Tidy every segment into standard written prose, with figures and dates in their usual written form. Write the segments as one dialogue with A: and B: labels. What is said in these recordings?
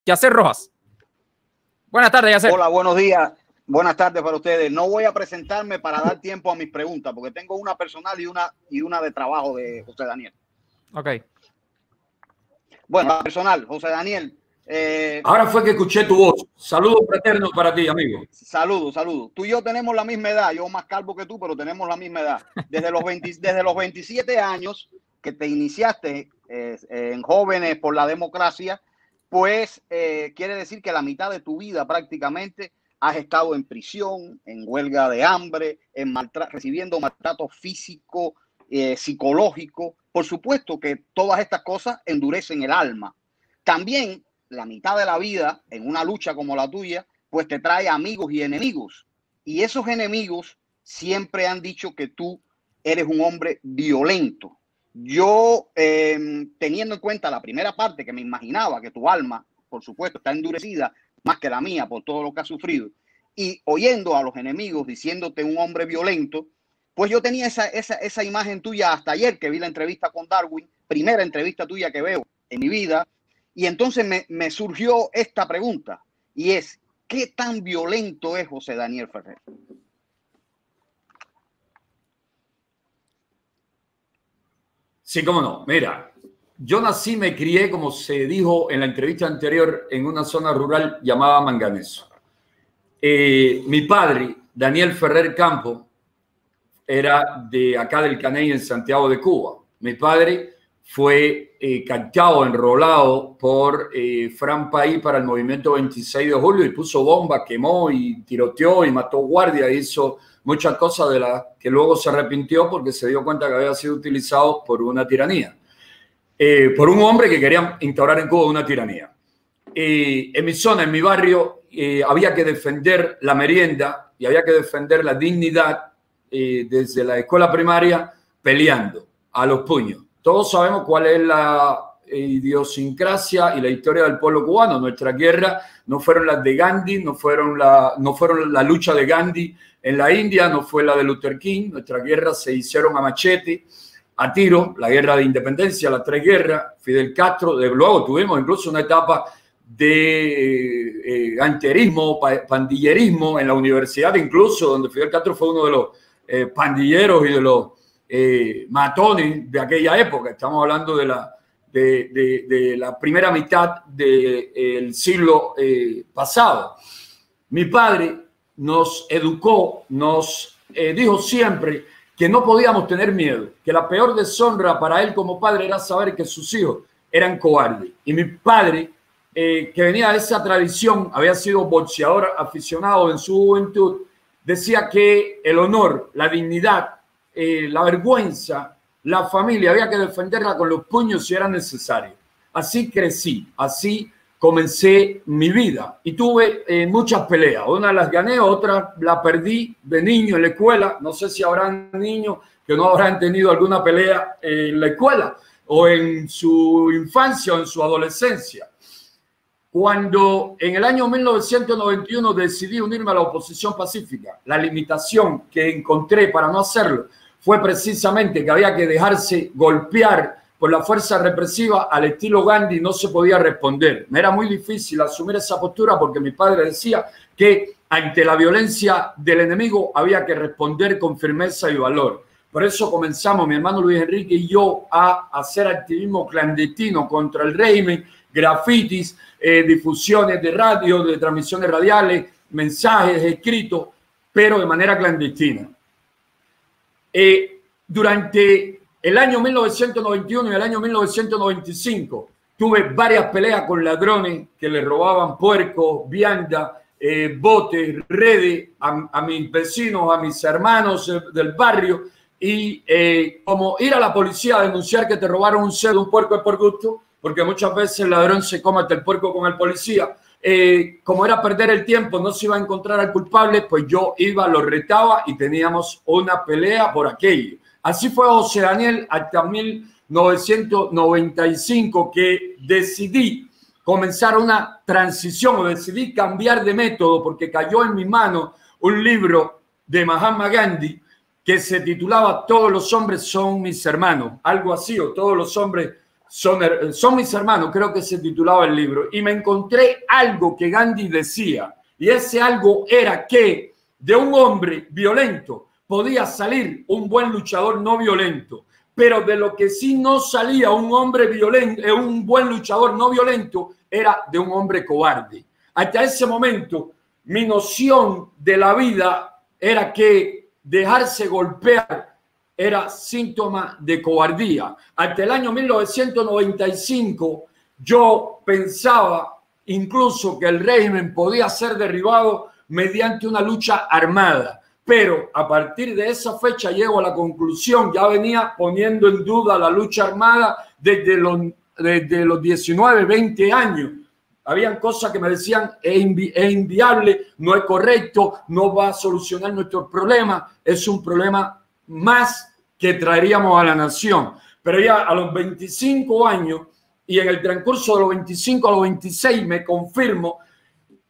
A: Yacer Rojas. Buenas tardes, Yacer.
B: Hola, buenos días. Buenas tardes para ustedes. No voy a presentarme para dar tiempo a mis preguntas, porque tengo una personal y una de trabajo de José Daniel.
A: Ok.
B: Bueno, personal, José Daniel.
C: Ahora fue que escuché tu voz. Saludos fraternos para ti, amigo.
B: Saludos. Tú y yo tenemos la misma edad. Yo más calvo que tú, pero tenemos la misma edad. Desde los 27 años que te iniciaste en Jóvenes por la Democracia, pues quiere decir que la mitad de tu vida prácticamente has estado en prisión, en huelga de hambre, recibiendo maltrato físico, psicológico. Por supuesto que todas estas cosas endurecen el alma. También la mitad de la vida en una lucha como la tuya, pues te trae amigos y enemigos. Y esos enemigos siempre han dicho que tú eres un hombre violento. Yo, teniendo en cuenta la primera parte, que me imaginaba que tu alma, por supuesto, está endurecida más que la mía por todo lo que has sufrido, y oyendo a los enemigos diciéndote un hombre violento, pues yo tenía esa imagen tuya hasta ayer que vi la entrevista con Darwin, primera entrevista tuya que veo en mi vida, y entonces me surgió esta pregunta, y es, ¿qué tan violento es José Daniel Ferrer?
C: Sí, cómo no. Mira, yo nací, me crié, como se dijo en la entrevista anterior, en una zona rural llamada Manganeso. Mi padre, Daniel Ferrer Campo, era de acá del Caney, en Santiago de Cuba. Mi padre fue captado, enrolado por Fran País para el movimiento 26 de julio y puso bombas, quemó y tiroteó y mató guardia, hizo muchas cosas de las que luego se arrepintió porque se dio cuenta que había sido utilizado por una tiranía, por un hombre que quería instaurar en Cuba una tiranía. En mi zona, en mi barrio, había que defender la merienda y había que defender la dignidad desde la escuela primaria peleando a los puños. Todos sabemos cuál es la idiosincrasia y la historia del pueblo cubano. Nuestra guerra no fueron las de Gandhi, no fueron la lucha de Gandhi en la India, no fue la de Luther King. Nuestra guerra se hicieron a machete, a tiro, la guerra de independencia, las tres guerras, Fidel Castro. Luego tuvimos incluso una etapa de ganterismo, pandillerismo en la universidad, incluso donde Fidel Castro fue uno de los pandilleros y de los matones de aquella época. Estamos hablando de la primera mitad del siglo pasado. Mi padre nos educó, nos dijo siempre que no podíamos tener miedo, que la peor deshonra para él como padre era saber que sus hijos eran cobardes. Y mi padre, que venía de esa tradición, había sido boxeador aficionado en su juventud, decía que el honor, la dignidad, la vergüenza, la familia, había que defenderla con los puños si era necesario. Así crecí, así comencé mi vida y tuve muchas peleas. Una las gané, otra la perdí de niño en la escuela. No sé si habrán niños que no habrán tenido alguna pelea en la escuela o en su infancia o en su adolescencia. Cuando en el año 1991 decidí unirme a la oposición pacífica, la limitación que encontré para no hacerlo fue precisamente que había que dejarse golpear por la fuerza represiva al estilo Gandhi. No se podía responder. Me era muy difícil asumir esa postura porque mi padre decía que ante la violencia del enemigo había que responder con firmeza y valor. Por eso comenzamos, mi hermano Luis Enrique y yo, a hacer activismo clandestino contra el régimen, grafitis, difusiones de radio, de transmisiones radiales, mensajes escritos, pero de manera clandestina. Durante el año 1991 y el año 1995 tuve varias peleas con ladrones que le robaban puercos, vianda, botes, redes a mis vecinos, a mis hermanos del barrio. Y como ir a la policía a denunciar que te robaron un cerdo, un puerco es por gusto, porque muchas veces el ladrón se come hasta el puerco con el policía. Como era perder el tiempo, no se iba a encontrar al culpable, pues yo iba, lo retaba y teníamos una pelea por aquello. Así fue José Daniel hasta 1995 que decidí comenzar una transición o decidí cambiar de método porque cayó en mi mano un libro de Mahatma Gandhi que se titulaba Todos los hombres son mis hermanos, algo así, o todos los hombres son mis hermanos, creo que se titulaba el libro, y me encontré algo que Gandhi decía, y ese algo era que de un hombre violento podía salir un buen luchador no violento, pero de lo que sí no salía un hombre violento, un buen luchador no violento, era de un hombre cobarde. Hasta ese momento, mi noción de la vida era que dejarse golpear era síntoma de cobardía. Hasta el año 1995, yo pensaba incluso que el régimen podía ser derribado mediante una lucha armada. Pero a partir de esa fecha llego a la conclusión, ya venía poniendo en duda la lucha armada desde los 19, 20 años. Habían cosas que me decían, es inviable, no es correcto, no va a solucionar nuestros problemas, es un problema más que traeríamos a la nación. Pero ya a los 25 años y en el transcurso de los 25 a los 26 me confirmo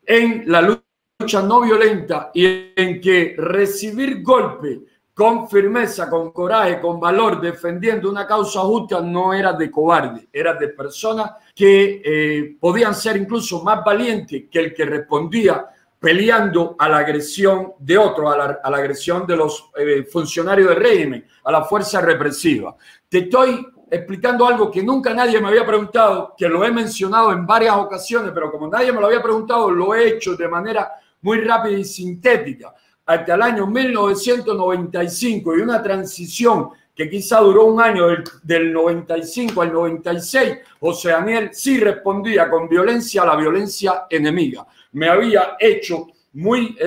C: en la lucha no violenta y en que recibir golpe con firmeza, con coraje, con valor, defendiendo una causa justa, no era de cobarde, era de personas que podían ser incluso más valientes que el que respondía peleando a la agresión de otros, a la agresión de los funcionarios del régimen, a la fuerza represiva. Te estoy explicando algo que nunca nadie me había preguntado, que lo he mencionado en varias ocasiones, pero como nadie me lo había preguntado, lo he hecho de manera muy rápida y sintética. Hasta el año 1995 y una transición que quizá duró un año del 95 al 96, José Daniel sí respondía con violencia a la violencia enemiga. Me había hecho muy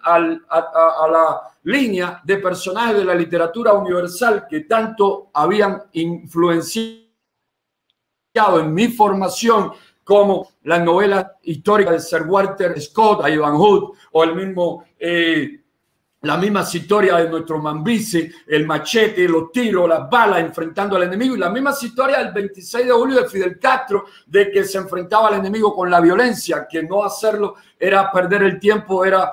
C: a la línea de personajes de la literatura universal que tanto habían influenciado en mi formación, como las novelas históricas de Sir Walter Scott, a Ivan Hood, o el mismo, las mismas historias de nuestro Mambisi, el machete, los tiros, las balas enfrentando al enemigo, y las mismas historias del 26 de julio de Fidel Castro, de que se enfrentaba al enemigo con la violencia, que no hacerlo era perder el tiempo, era,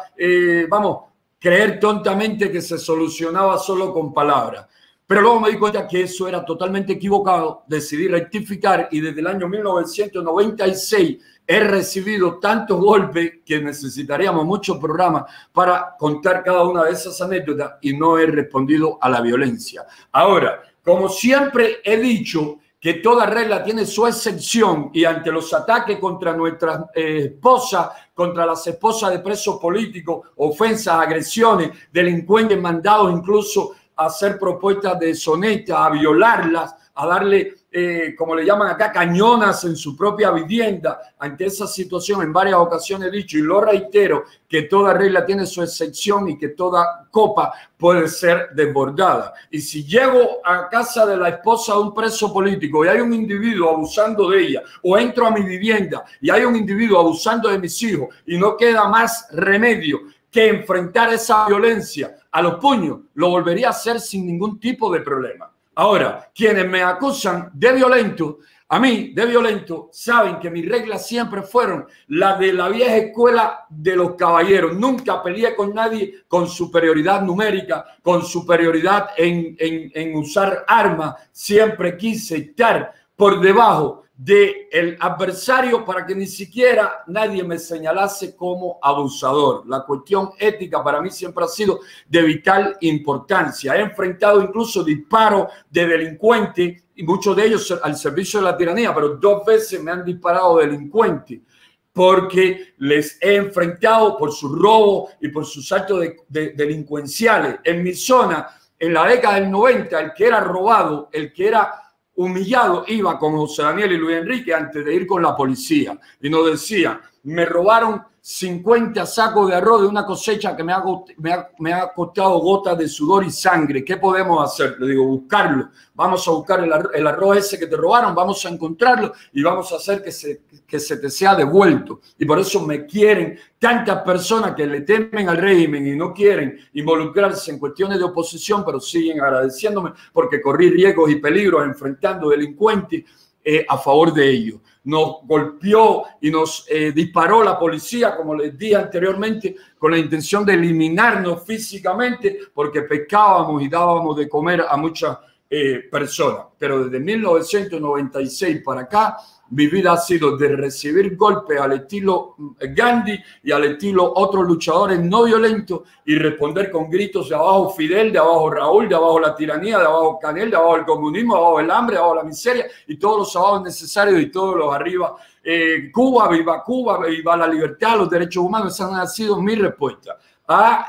C: creer tontamente que se solucionaba solo con palabras. Pero luego me di cuenta que eso era totalmente equivocado, decidí rectificar y desde el año 1996 he recibido tantos golpes que necesitaríamos muchos programas para contar cada una de esas anécdotas y no he respondido a la violencia. Ahora, como siempre he dicho que toda regla tiene su excepción y ante los ataques contra nuestras esposas, contra las esposas de presos políticos, ofensas, agresiones, delincuentes mandados incluso a hacer propuestas de deshonesta, a violarlas, a darle, como le llaman acá, cañonas en su propia vivienda. Ante esa situación, en varias ocasiones he dicho, y lo reitero, que toda regla tiene su excepción y que toda copa puede ser desbordada. Y si llego a casa de la esposa de un preso político y hay un individuo abusando de ella, o entro a mi vivienda y hay un individuo abusando de mis hijos y no queda más remedio que enfrentar esa violencia a los puños, lo volvería a hacer sin ningún tipo de problema. Ahora, quienes me acusan de violento, a mí de violento, saben que mis reglas siempre fueron las de la vieja escuela de los caballeros. Nunca peleé con nadie con superioridad numérica, con superioridad en usar armas. Siempre quise estar por debajo del adversario para que ni siquiera nadie me señalase como abusador. La cuestión ética para mí siempre ha sido de vital importancia. He enfrentado incluso disparos de delincuentes y muchos de ellos al servicio de la tiranía, pero 2 veces me han disparado delincuentes porque les he enfrentado por su robo y por sus actos delincuenciales. En mi zona, en la década del 90, el que era robado, el que era humillado, iba con José Daniel y Luis Enrique antes de ir con la policía y nos decía, me robaron 50 sacos de arroz de una cosecha que me ha costado gotas de sudor y sangre. ¿Qué podemos hacer? Le digo, buscarlo. Vamos a buscar el arroz ese que te robaron, vamos a encontrarlo y vamos a hacer que se te sea devuelto. Y por eso me quieren tantas personas que le temen al régimen y no quieren involucrarse en cuestiones de oposición, pero siguen agradeciéndome porque corrí riesgos y peligros enfrentando delincuentes a favor de ellos. Nos golpeó y nos disparó la policía, como les dije anteriormente, con la intención de eliminarnos físicamente porque pescábamos y dábamos de comer a muchas persona. Pero desde 1996 para acá, mi vida ha sido de recibir golpes al estilo Gandhi y al estilo otros luchadores no violentos y responder con gritos de abajo Fidel, de abajo Raúl, de abajo la tiranía, de abajo Canel, de abajo el comunismo, de abajo el hambre, de abajo la miseria y todos los abajos necesarios y todos los arriba. Cuba, viva la libertad, los derechos humanos. Esa ha sido mi respuesta a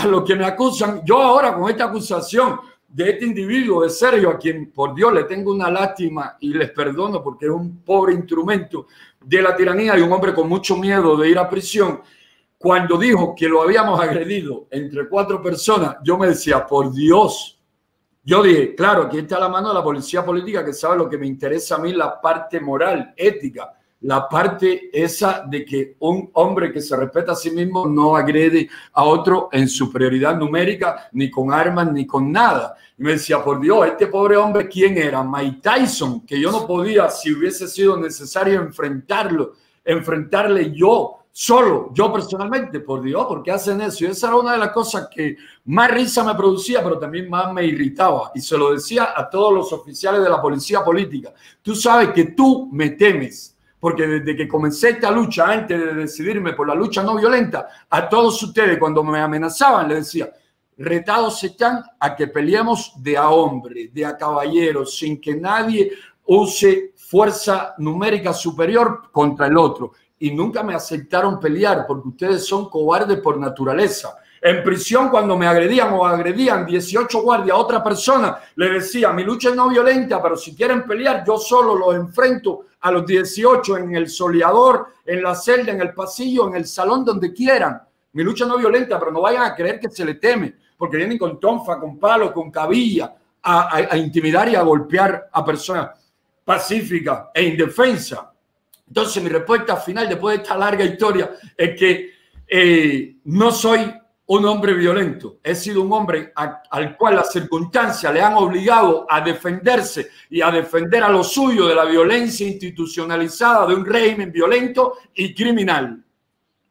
C: lo que me acusan. Yo ahora con esta acusación de este individuo, de Sergio, a quien por Dios le tengo una lástima y les perdono porque es un pobre instrumento de la tiranía y un hombre con mucho miedo de ir a prisión, cuando dijo que lo habíamos agredido entre 4 personas, yo me decía, por Dios. Yo dije, claro, aquí está la mano de la policía política que sabe lo que me interesa a mí, la parte moral, ética, la parte esa de que un hombre que se respeta a sí mismo no agrede a otro en superioridad numérica, ni con armas, ni con nada. Y me decía, por Dios, este pobre hombre, ¿quién era? Mike Tyson, que yo no podía, si hubiese sido necesario enfrentarle yo, solo, yo personalmente, por Dios, ¿por qué hacen eso? Y esa era una de las cosas que más risa me producía, pero también más me irritaba. Y se lo decía a todos los oficiales de la policía política. Tú sabes que tú me temes, porque desde que comencé esta lucha, antes de decidirme por la lucha no violenta, a todos ustedes cuando me amenazaban les decía, retados están a que peleemos de a hombre, de a caballero, sin que nadie use fuerza numérica superior contra el otro. Y nunca me aceptaron pelear porque ustedes son cobardes por naturaleza. En prisión, cuando me agredían o agredían 18 guardias a otra persona, le decía, mi lucha es no violenta, pero si quieren pelear, yo solo los enfrento a los 18 en el soleador, en la celda, en el pasillo, en el salón, donde quieran. Mi lucha no violenta, pero no vayan a creer que se le teme, porque vienen con tonfa, con palo, con cabilla, a intimidar y a golpear a personas pacíficas e indefensas. Entonces, mi respuesta final, después de esta larga historia, es que no soy un hombre violento. He sido un hombre al cual las circunstancias le han obligado a defenderse y a defender a lo suyo de la violencia institucionalizada de un régimen violento y criminal.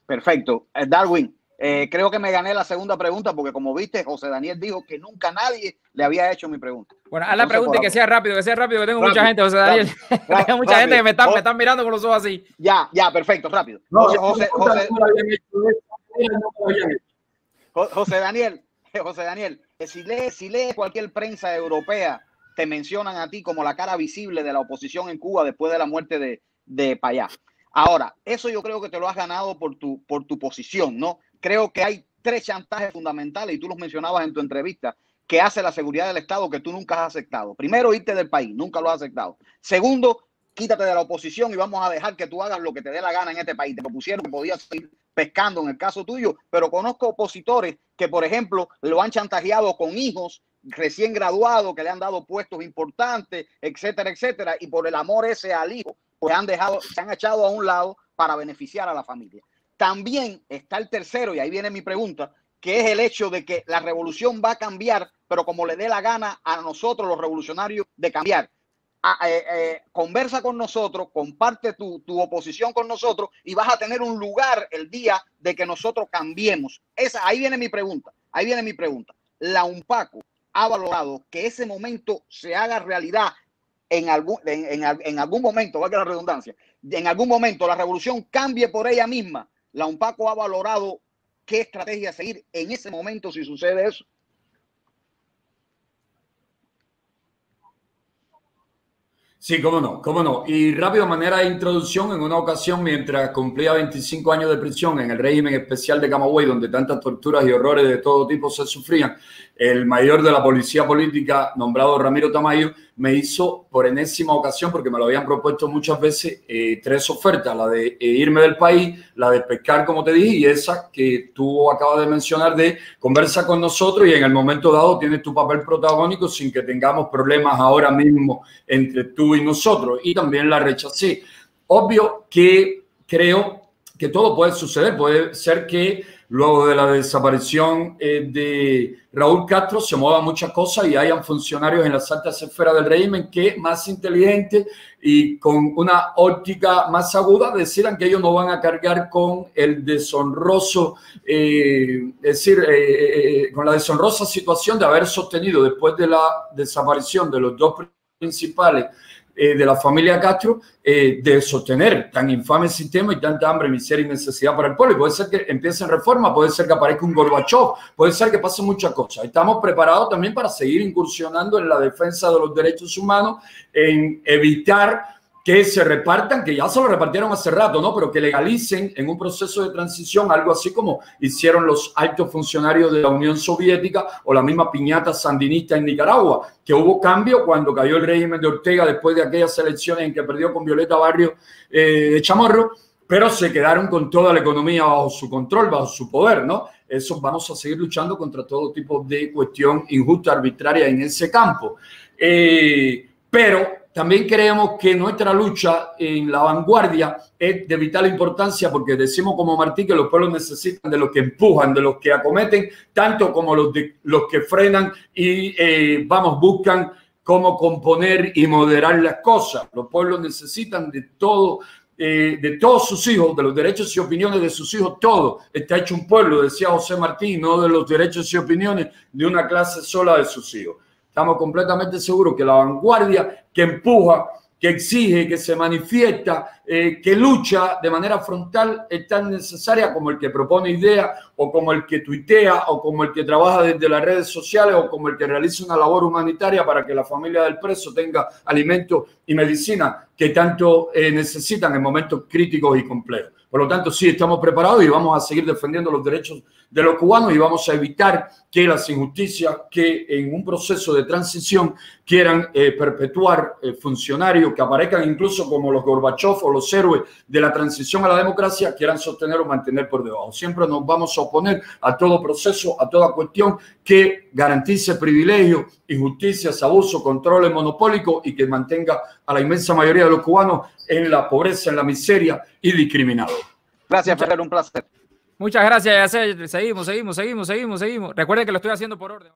B: Perfecto. Darwin, creo que me gané la segunda pregunta porque, como viste, José Daniel dijo que nunca nadie le había hecho mi pregunta.
A: Bueno, haz la pregunta y que sea rápido, que tengo mucha gente, José Daniel. Hay mucha gente que me están mirando con los ojos así.
B: Ya, perfecto, rápido. José Daniel, si lees cualquier prensa europea, te mencionan a ti como la cara visible de la oposición en Cuba después de la muerte de Payá. Ahora, eso yo creo que te lo has ganado por tu posición, ¿no? Creo que hay 3 chantajes fundamentales, y tú los mencionabas en tu entrevista, que hace la seguridad del Estado que tú nunca has aceptado. Primero, irte del país, nunca lo has aceptado. Segundo, quítate de la oposición y vamos a dejar que tú hagas lo que te dé la gana en este país. Te propusieron que podías seguir pescando en el caso tuyo, pero conozco opositores que, por ejemplo, lo han chantajeado con hijos recién graduados, que le han dado puestos importantes, etcétera, etcétera, y por el amor ese al hijo, pues se han echado a un lado para beneficiar a la familia. También está el tercero, y ahí viene mi pregunta, que es el hecho de que la revolución va a cambiar, pero como le dé la gana a nosotros los revolucionarios de cambiar. Conversa con nosotros, comparte tu oposición con nosotros y vas a tener un lugar el día de que nosotros cambiemos. Ahí viene mi pregunta. La UNPACO ha valorado que ese momento se haga realidad en algún momento, valga la redundancia, en algún momento la revolución cambie por ella misma. La UNPACO ha valorado qué estrategia seguir en ese momento si sucede eso.
C: Sí, cómo no. Y rápido, manera de introducción, en una ocasión, mientras cumplía 25 años de prisión en el régimen especial de Camagüey, donde tantas torturas y horrores de todo tipo se sufrían, el mayor de la policía política, nombrado Ramiro Tamayo, me hizo por enésima ocasión, porque me lo habían propuesto muchas veces, 3 ofertas: la de irme del país, la de pescar, como te dije, y esa que tú acabas de mencionar de conversa con nosotros y en el momento dado tienes tu papel protagónico sin que tengamos problemas ahora mismo entre tú y nosotros. Y también la rechacé. Obvio que creo que todo puede suceder. Puede ser que luego de la desaparición de Raúl Castro se muevan muchas cosas y hayan funcionarios en las altas esferas del régimen que, más inteligentes y con una óptica más aguda, decidan que ellos no van a cargar con el deshonroso, es decir, con la deshonrosa situación de haber sostenido, después de la desaparición de los dos principales de la familia Castro, de sostener tan infame sistema y tanta hambre, miseria y necesidad para el pueblo. Y puede ser que empiecen reformas, puede ser que aparezca un Gorbachov, puede ser que pasen muchas cosas. Estamos preparados también para seguir incursionando en la defensa de los derechos humanos, en evitar que se repartan, que ya se lo repartieron hace rato, ¿no? Pero que legalicen en un proceso de transición algo así como hicieron los altos funcionarios de la Unión Soviética o la misma piñata sandinista en Nicaragua, que hubo cambio cuando cayó el régimen de Ortega después de aquellas elecciones en que perdió con Violeta Barrios de Chamorro, pero se quedaron con toda la economía bajo su control, bajo su poder, ¿no? Eso vamos a seguir luchando contra todo tipo de cuestión injusta, arbitraria en ese campo. Pero también creemos que nuestra lucha en la vanguardia es de vital importancia, porque decimos como Martí que los pueblos necesitan de los que empujan, de los que acometen, tanto como los que frenan y buscan cómo componer y moderar las cosas. Los pueblos necesitan de todo, de todos sus hijos, de los derechos y opiniones de sus hijos. Todo está hecho un pueblo, decía José Martí, no de los derechos y opiniones de una clase sola de sus hijos. Estamos completamente seguros que la vanguardia que empuja, que exige, que se manifiesta, que lucha de manera frontal es tan necesaria como el que propone ideas, o como el que tuitea, o como el que trabaja desde las redes sociales, o como el que realiza una labor humanitaria para que la familia del preso tenga alimentos y medicina que tanto necesitan en momentos críticos y complejos. Por lo tanto, sí, estamos preparados y vamos a seguir defendiendo los derechos de los cubanos y vamos a evitar que las injusticias que en un proceso de transición quieran perpetuar funcionarios que aparezcan incluso como los Gorbachov o los héroes de la transición a la democracia, quieran sostener o mantener por debajo. Siempre nos vamos a oponer a todo proceso, a toda cuestión que garantice privilegios, injusticias, abusos, controles monopólicos y que mantenga a la inmensa mayoría de los cubanos en la pobreza, en la miseria y discriminados.
B: Gracias, Ferrer, un placer.
A: Muchas gracias, Yacer. Seguimos. Recuerden que lo estoy haciendo por orden.